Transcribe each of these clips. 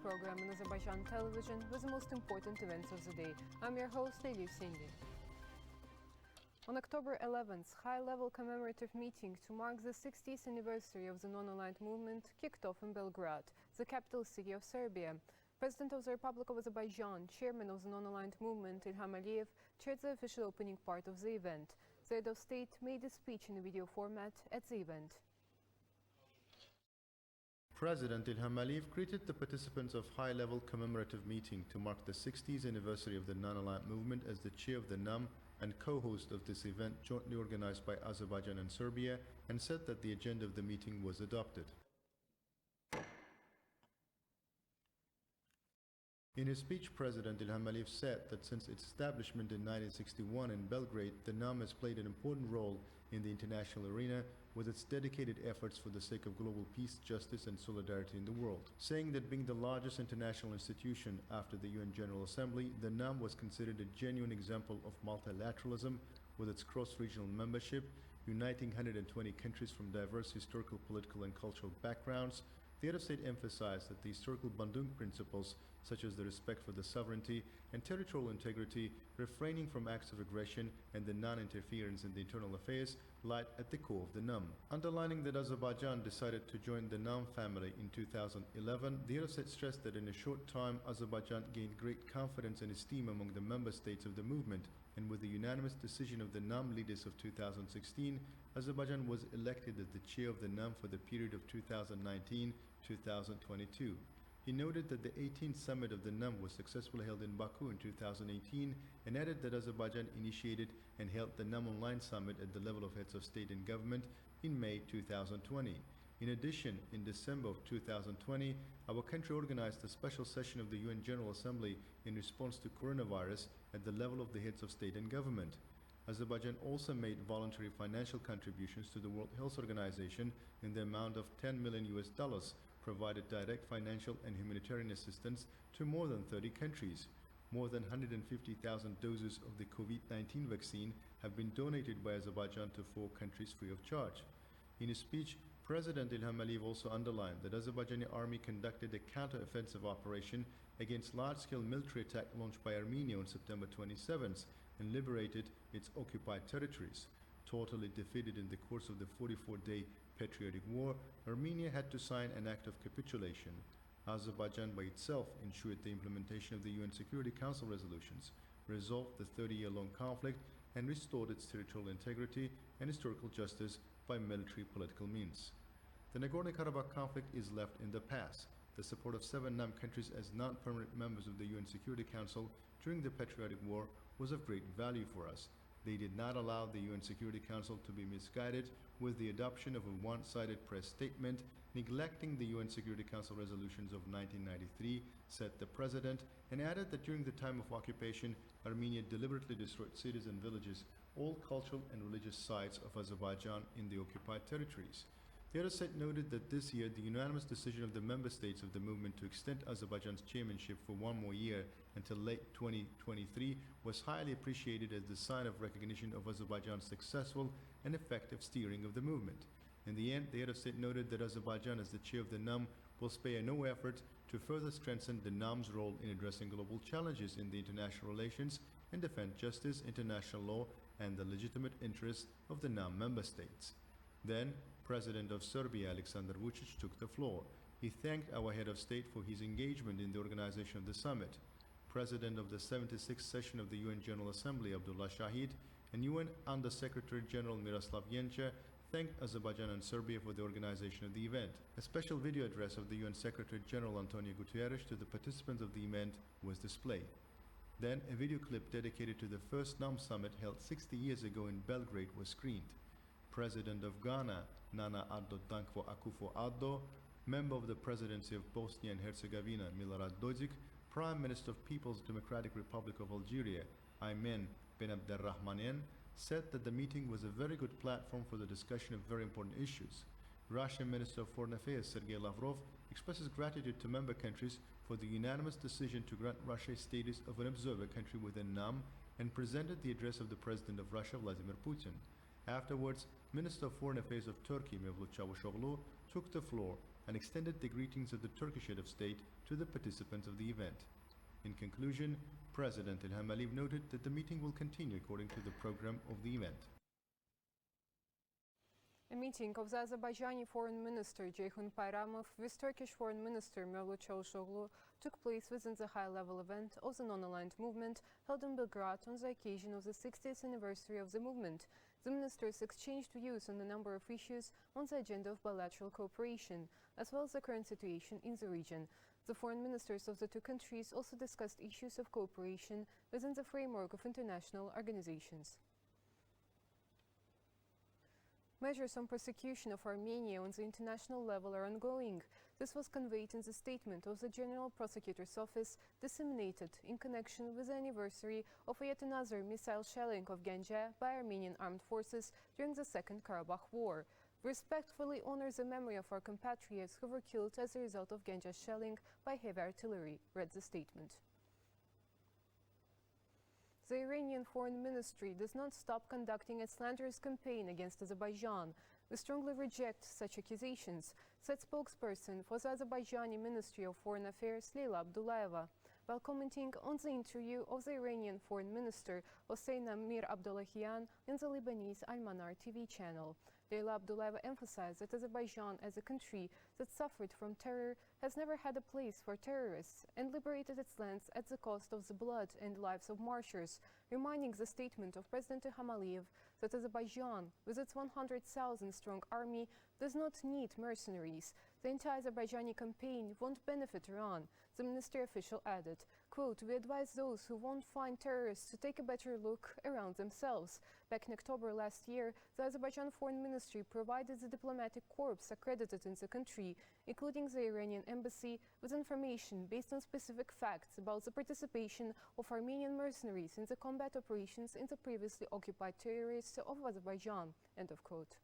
program on Azərbaycan Television with the most important events of the day. I'm your host, İlham. On October 11th, high-level commemorative meeting to mark the 60th anniversary of the non-aligned movement kicked off in Belgrade, the capital city of Serbia. President of the Republic of Azerbaijan, chairman of the non-aligned movement, İlham chaired the official opening part of the event. The head of state made a speech in a video format at the event. President İlham greeted the participants of high-level commemorative meeting to mark the 60th anniversary of the non-aligned movement as the chair of the NAM and co-host of this event jointly organized by Azerbaijan and Serbia, and said that the agenda of the meeting was adopted. In his speech, President İlham said that since its establishment in 1961 in Belgrade, the NAM has played an important role in the international arena with its dedicated efforts for the sake of global peace, justice and solidarity in the world. Saying that being the largest international institution after the UN General Assembly, the NAM was considered a genuine example of multilateralism with its cross-regional membership, uniting 120 countries from diverse historical, political and cultural backgrounds. The head of state emphasized that the historical Bandung principles, such as the respect for the sovereignty and territorial integrity, refraining from acts of aggression and the non-interference in the internal affairs, lied at the core of the NAM. Underlining that Azerbaijan decided to join the NAM family in 2011, the head of state stressed that in a short time, Azerbaijan gained great confidence and esteem among the member states of the movement, and with the unanimous decision of the NAM leaders of 2016, Azerbaijan was elected as the chair of the NAM for the period of 2019-2022. He noted that the 18th summit of the NAM was successfully held in Baku in 2018 and added that Azerbaijan initiated and held the NAM Online Summit at the level of heads of state and government in May 2020. In addition, in December of 2020, our country organized a special session of the UN General Assembly in response to coronavirus at the level of the heads of state and government. Azerbaijan also made voluntary financial contributions to the World Health Organization in the amount of $10 million, provided direct financial and humanitarian assistance to more than 30 countries. More than 150,000 doses of the COVID-19 vaccine have been donated by Azerbaijan to 4 countries free of charge. In his speech, President İlham also underlined that Azerbaijani army conducted a counter-offensive operation against large-scale military attack launched by Armenia on September 27th and liberated its occupied territories. Totally defeated in the course of the 44-day patriotic war, Armenia had to sign an act of capitulation. Azerbaijan by itself ensured the implementation of the UN Security Council resolutions, resolved the 30-year-long conflict, and restored its territorial integrity and historical justice by military political means. The Nagorno-Karabakh conflict is left in the past. The support of 7 NAM countries as non-permanent members of the UN Security Council during the patriotic war was of great value for us. They did not allow the UN Security Council to be misguided with the adoption of a one-sided press statement, neglecting the UN Security Council resolutions of 1993, said the president, and added that during the time of occupation, Armenia deliberately destroyed cities and villages, all cultural and religious sites of Azerbaijan in the occupied territories. The other side noted that this year, the unanimous decision of the member states of the movement to extend Azerbaijan's chairmanship for 1 more year until late 2023 was highly appreciated as the sign of recognition of Azerbaijan's successful and effective steering of the movement. In the end, the head of state noted that Azerbaijan, as the chair of the NAM, will spare no effort to further strengthen the NAM's role in addressing global challenges in the international relations and defend justice, international law, and the legitimate interests of the NAM member states. Then, President of Serbia, Aleksandar Vučić, took the floor. He thanked our head of state for his engagement in the organization of the summit. President of the 76th session of the UN General Assembly, Abdullah Shahid, and UN Under-Secretary General Miroslav Jenča thanked Azerbaijan and Serbia for the organization of the event. A special video address of the UN Secretary General Antonio Guterres to the participants of the event was displayed. Then, a video clip dedicated to the first NAM summit held 60 years ago in Belgrade was screened. President of Ghana, Nana Addo Dankwo Akufo-Addo, member of the presidency of Bosnia and Herzegovina, Milorad Dodik, Prime Minister of People's Democratic Republic of Algeria, Aymen Ben Abderrahmanen, said that the meeting was a very good platform for the discussion of very important issues. Russian Minister of Foreign Affairs Sergei Lavrov expresses gratitude to member countries for the unanimous decision to grant Russia status of an observer country within NAM and presented the address of the President of Russia, Vladimir Putin. Afterwards, Minister of Foreign Affairs of Turkey, Mevlut Çavuşoğlu, took the floor and extended the greetings of the Turkish head of state to the participants of the event. In conclusion, President İlham noted that the meeting will continue according to the program of the event. A meeting of the Azerbaijani Foreign Minister Ceyhun Bayramov with Turkish Foreign Minister Mevlut Çavuşoğlu took place within the high-level event of the non-aligned movement held in Belgrade on the occasion of the 60th anniversary of the movement. The ministers exchanged views on a number of issues on the agenda of bilateral cooperation, as well as the current situation in the region. The foreign ministers of the two countries also discussed issues of cooperation within the framework of international organizations. Measures on persecution of Armenia on the international level are ongoing. This was conveyed in the statement of the General Prosecutor's Office disseminated in connection with the anniversary of yet another missile shelling of Ganja by Armenian armed forces during the Second Karabakh War. We respectfully honor the memory of our compatriots who were killed as a result of Ganja shelling by heavy artillery, read the statement. The Iranian Foreign Ministry does not stop conducting a slanderous campaign against Azerbaijan. We strongly reject such accusations, said spokesperson for the Azerbaijani Ministry of Foreign Affairs, Leyla Abdullayeva, while commenting on the interview of the Iranian Foreign Minister Hossein Amir Abdullahian in the Lebanese Al-Manar TV channel. Leyla Abdullayeva emphasized that Azerbaijan, as a country that suffered from terror, has never had a place for terrorists and liberated its lands at the cost of the blood and lives of martyrs, reminding the statement of President İlham that Azerbaijan, with its 100,000-strong army, does not need mercenaries. The anti-Azerbaijani campaign won't benefit Iran, the ministry official added. Quote, "We advise those who won't find terrorists to take a better look around themselves." Back in October last year, the Azerbaijan Foreign Ministry provided the diplomatic corps accredited in the country, including the Iranian embassy, with information based on specific facts about the participation of Armenian mercenaries in the combat operations in the previously occupied territories of Azerbaijan. End of quote.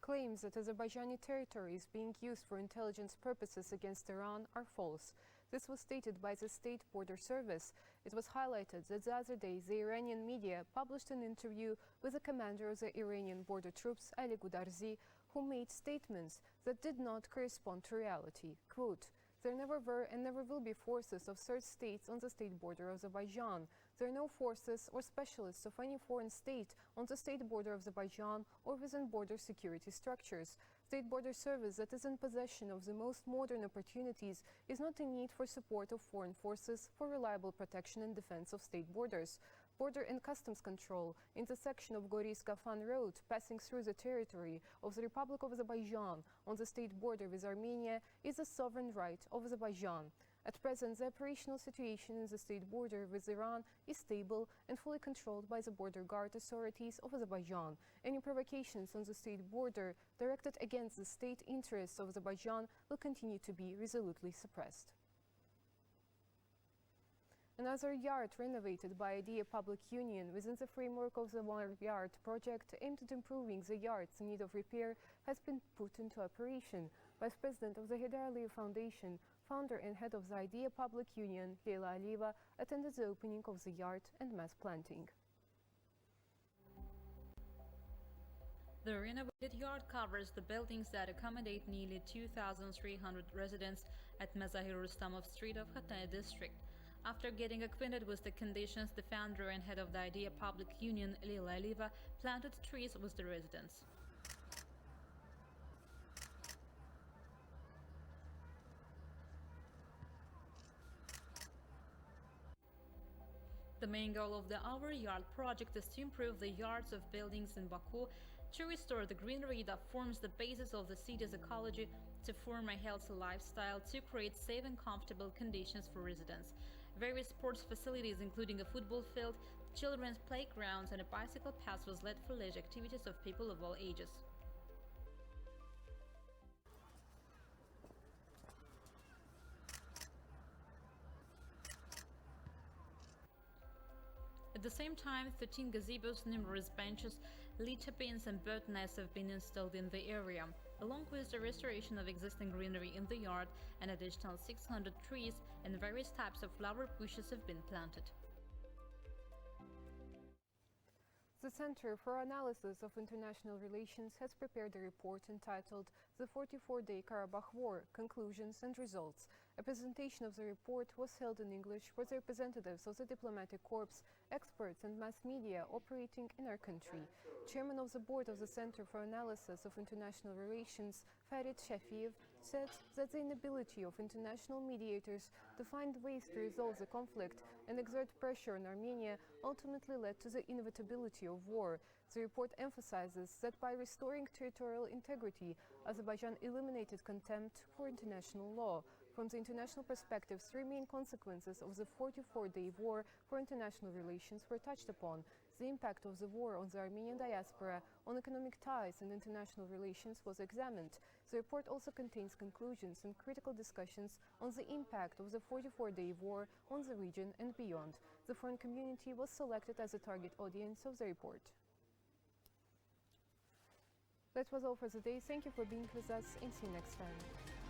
Claims that Azerbaijani territory is being used for intelligence purposes against Iran are false. This was stated by the State Border Service. It was highlighted that the other day the Iranian media published an interview with the commander of the Iranian border troops, Ali Gudarzi, who made statements that did not correspond to reality. Quote, "There never were and never will be forces of third states on the state border of Azerbaijan. There are no forces or specialists of any foreign state on the state border of Azerbaijan or within border security structures. State Border Service that is in possession of the most modern opportunities is not in need for support of foreign forces for reliable protection and defense of state borders. Border and Customs Control in the section of Goris-Gafan Road passing through the territory of the Republic of Azerbaijan on the state border with Armenia is a sovereign right of Azerbaijan. At present, the operational situation in the state border with Iran is stable and fully controlled by the border guard authorities of Azerbaijan. Any provocations on the state border directed against the state interests of Azerbaijan will continue to be resolutely suppressed." Another yard renovated by Idea Public Union within the framework of the One Yard project aimed at improving the yards in need of repair has been put into operation. Vice President of the Heydar Aliyev Foundation, founder and head of the Idea Public Union, Leyla Aliyeva, attended the opening of the yard and mass planting. The renovated yard covers the buildings that accommodate nearly 2,300 residents at Mazahir Rustamov Street of Khatay district. After getting acquainted with the conditions, the founder and head of the Idea Public Union, Leyla Aliyeva, planted trees with the residents. The main goal of the Our Yard project is to improve the yards of buildings in Baku, to restore the greenery that forms the basis of the city's ecology, to form a healthy lifestyle, to create safe and comfortable conditions for residents. Various sports facilities, including a football field, children's playgrounds, and a bicycle path was led for leisure activities of people of all ages. At the same time, 13 gazebos, numerous benches, litter bins and bird nests have been installed in the area. Along with the restoration of existing greenery in the yard, an additional 600 trees and various types of flower bushes have been planted. The Center for Analysis of International Relations has prepared a report entitled The 44-Day Karabakh War, Conclusions and Results. A presentation of the report was held in English with representatives of the diplomatic corps, experts and mass media operating in our country. Chairman of the Board of the Center for Analysis of International Relations, Farid Shafiev, said that the inability of international mediators to find ways to resolve the conflict and exert pressure on Armenia ultimately led to the inevitability of war. The report emphasizes that by restoring territorial integrity, Azerbaijan eliminated contempt for international law. From the international perspective, three main consequences of the 44-day war for international relations were touched upon. The impact of the war on the Armenian diaspora, on economic ties and international relations was examined. The report also contains conclusions and critical discussions on the impact of the 44-day war on the region and beyond. The foreign community was selected as a target audience of the report. That was all for today. Thank you for being with us and see you next time.